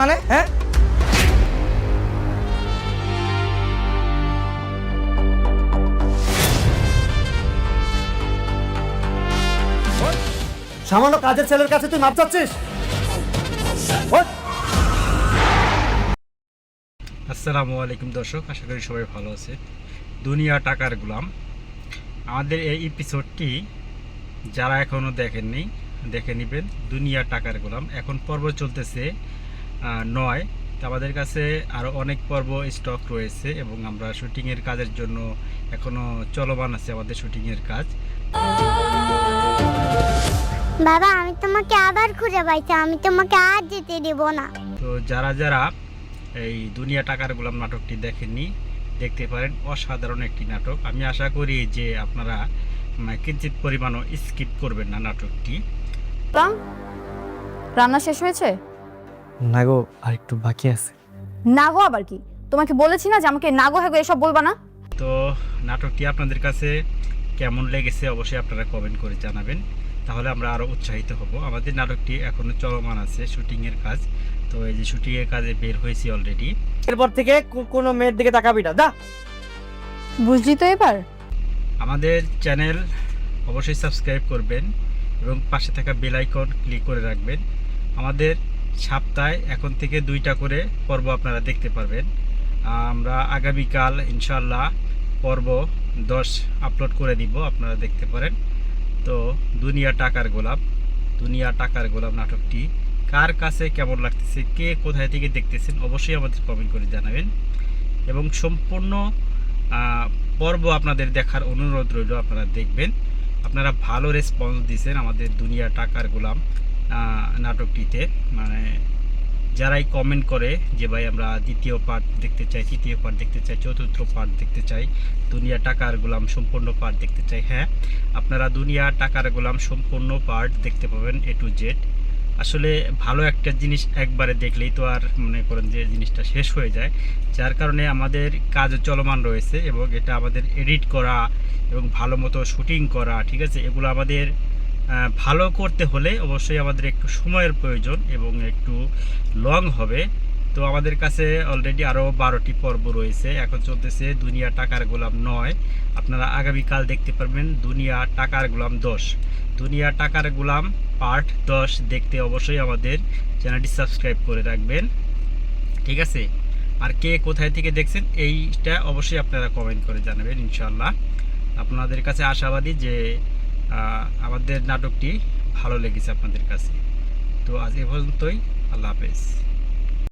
মানে হ্যাঁ সামান্য কাজের ছেলের কাছে তুই মাপ চাচ্ছিস? আসসালামু আলাইকুম দর্শক, আশা করি সবাই ভালো আছে। দুনিয়া টাকার গোলাম আমাদের এই এপিসোডটি যারা এখনও দেখেননি দেখে নেবেন। দুনিয়া টাকার গোলাম এখন পর্ব চলতেছে 9। তো আমাদের কাছে আরও অনেক পর্ব স্টক রয়েছে এবং আমরা শুটিংয়ের কাজের জন্য এখনও চলমান আছে আমাদের শুটিংয়ের কাজ। বাবা, আমি তোমাকে আবার খুঁজে পাইছি, আমি তোমাকে আর যেতে দেব না। তো যারা যারা এই দুনিয়া টাকার গোলাম নাটকটি দেখেননি দেখতে পারেন, অসাধারণ একটি নাটক। আমি আশা করি যে আপনারা কিঞ্চিত পরিমাণও স্কিপ করবেন না নাটকটি। রান্না শেষ হয়েছে? না গো, আর একটু বাকি আছে। নাগো আবার কি? তোমাকে বলেছি না যে আমাকে নাগো হ্যাগো এসব বলবা না। তো নাটকটি আপনাদের কাছে কেমন লেগেছে অবশ্যই আপনারা কমেন্ট করে জানাবেন, তাহলে আমরা আরও উৎসাহিত হব। আমাদের নাটকটি এখনও চলমান আছে শুটিংয়ের কাজ। তো এই যে শুটিংয়ের কাজে বের হয়েছি অলরেডি। এরপর থেকে কোনো মেয়ের দিকে তাকাবি না, দা। বুঝলি তো এবার? আমাদের চ্যানেল অবশ্যই সাবস্ক্রাইব করবেন এবং পাশে থাকা বেল আইকন ক্লিক করে রাখবেন। আমাদের সপ্তাহে এখন থেকে 2টা করে পর্ব আপনারা দেখতে পারবেন। আমরা আগামীকাল ইনশাল্লাহ পর্ব 10 আপলোড করে দিব, আপনারা দেখতে পারেন। তো দুনিয়া টাকার গোলাপ নাটকটি কার কাছে কেমন লাগতেছে, কে কোথায় থেকে দেখতেছেন অবশ্যই আমাদের কমেন্ট করে জানাবেন এবং সম্পূর্ণ পর্ব আপনাদের দেখার অনুরোধ রইল। আপনারা দেখবেন, আপনারা ভালো রেসপন্স দিয়েছেন আমাদের দুনিয়া টাকার গোলাম নাটকটিতে। মানে যারাই কমেন্ট করে যে ভাই আমরা দ্বিতীয় পার্ট দেখতে চাই, তৃতীয় পার্ট দেখতে চাই, চতুর্থ পার্ট দেখতে চাই, দুনিয়া টাকার গোলাম সম্পূর্ণ পার্ট দেখতে চাই। হ্যাঁ, আপনারা দুনিয়া টাকার গোলাম সম্পূর্ণ পার্ট দেখতে পাবেন A to Z। আসলে ভালো একটা জিনিস একবারে দেখলেই তো আর মনে করেন যে জিনিসটা শেষ হয়ে যায়, যার কারণে আমাদের কাজ চলমান রয়েছে এবং এটা আমাদের এডিট করা এবং ভালো মতো শুটিং করা, ঠিক আছে, এগুলো আমাদের ভালো করতে হলে অবশ্যই আমাদের একটু সময়ের প্রয়োজন এবং একটু লং হবে। তো আমাদের কাছে অলরেডি আরও 12টি পর্ব রয়েছে, এখন চলতেছে দুনিয়া টাকার গোলাম 9। আপনারা আগামীকাল দেখতে পারবেন দুনিয়া টাকার গোলাম 10। দুনিয়া টাকার গোলাম পার্ট 10 দেখতে অবশ্যই আমাদের চ্যানেলটি সাবস্ক্রাইব করে রাখবেন, ঠিক আছে। আর কে কোথায় থেকে দেখছেন এইটা অবশ্যই আপনারা কমেন্ট করে জানাবেন। ইনশাল্লাহ আপনাদের কাছে আশাবাদী যে আমাদের নাটকটি ভালো লেগেছে আপনাদের কাছে। তো আজ এ পর্যন্তই, আল্লাহ হাফেজ।